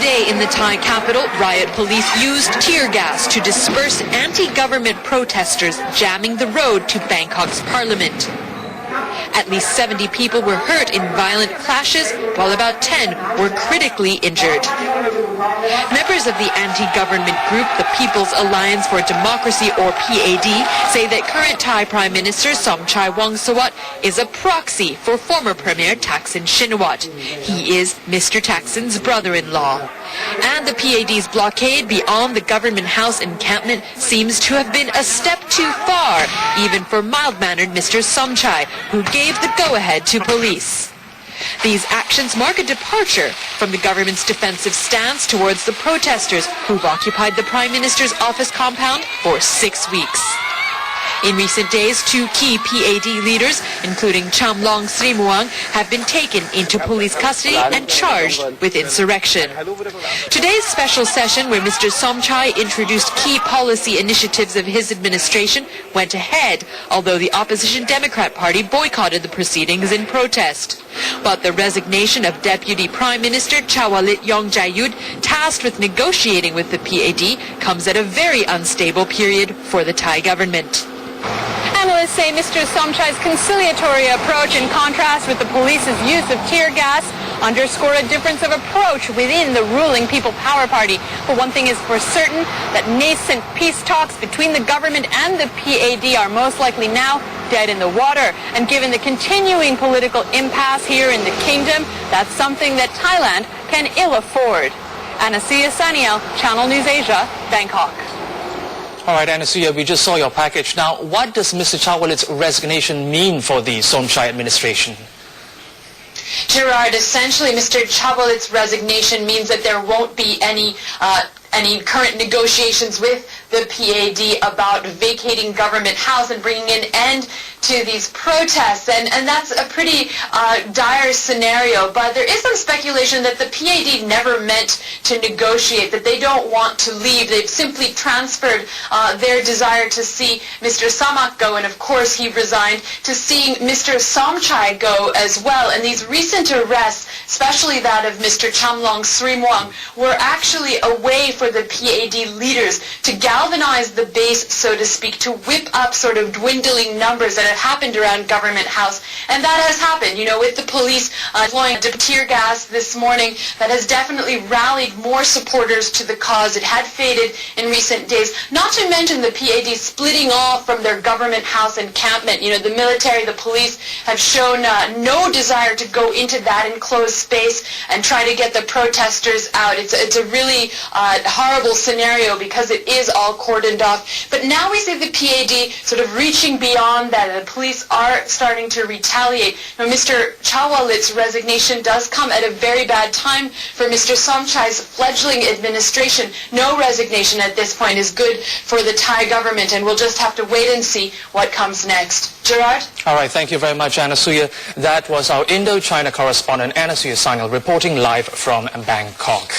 Today in the Thai capital, riot police used tear gas to disperse anti-government protesters jamming the road to Bangkok's parliament. At least 70 people were hurt in violent clashes, while about 10 were critically injured. Members of the anti-government group, the People's Alliance for Democracy, or PAD, say that current Thai Prime Minister Somchai Wongsuwat is a proxy for former Premier Thaksin Shinawatra. He is Mr. Thaksin's brother-in-law. And the PAD's blockade beyond the government house encampment seems to have been a step too far, even for mild-mannered Mr. Somchai, who gave the go-ahead to police. These actions mark a departure from the government's defensive stance towards the protesters who've occupied the Prime Minister's office compound for 6 weeks. In recent days, 2 key PAD leaders, including Chamlong Srimuang, have been taken into police custody and charged with insurrection. Today's special session, where Mr. Somchai introduced key policy initiatives of his administration, went ahead, although the opposition Democrat Party boycotted the proceedings in protest. But the resignation of Deputy Prime Minister Chawalit Yongjaiyut, tasked with negotiating with the PAD, comes at a very unstable period for the Thai government. Analysts say Mr. Somchai's conciliatory approach, in contrast with the police's use of tear gas, underscore a difference of approach within the ruling People Power Party. But one thing is for certain, that nascent peace talks between the government and the PAD are most likely now dead in the water. And given the continuing political impasse here in the kingdom, that's something that Thailand can ill afford. Anasia Saniel, Channel News Asia, Bangkok. All right, Anasia, we just saw your package. Now, what does Mr. Chawalit's resignation mean for the Somchai administration? Gerard, essentially Mr. Chawalit's resignation means that there won't be any current negotiations with the PAD about vacating government house and bringing an end to these protests, and that's a pretty dire scenario. But there is some speculation that the PAD never meant to negotiate, that they don't want to leave. They've simply transferred their desire to see Mr. Samak go, and of course he resigned, to seeing Mr. Somchai go as well. And these recent arrests, especially that of Mr. Chamlong Srimuang, were actually a way for the PAD leaders to galvanize the base, so to speak, to whip up sort of dwindling numbers that have happened around Government House. And that has happened, you know, with the police deploying tear gas this morning. That has definitely rallied more supporters to the cause. It had faded in recent days. Not to mention the PAD splitting off from their Government House encampment. You know, the military, the police have shown no desire to go into that enclosed space and try to get the protesters out. It's a really horrible scenario because it is all cordoned off. But now we see the PAD sort of reaching beyond that. The police are starting to retaliate. Now, Mr. Chawalit's resignation does come at a very bad time for Mr. Somchai's fledgling administration. No resignation at this point is good for the Thai government, and we'll just have to wait and see what comes next. Gerard? All right, thank you very much, Anasuya. That was our Indo-China correspondent, Anasuya Sanil, reporting live from Bangkok.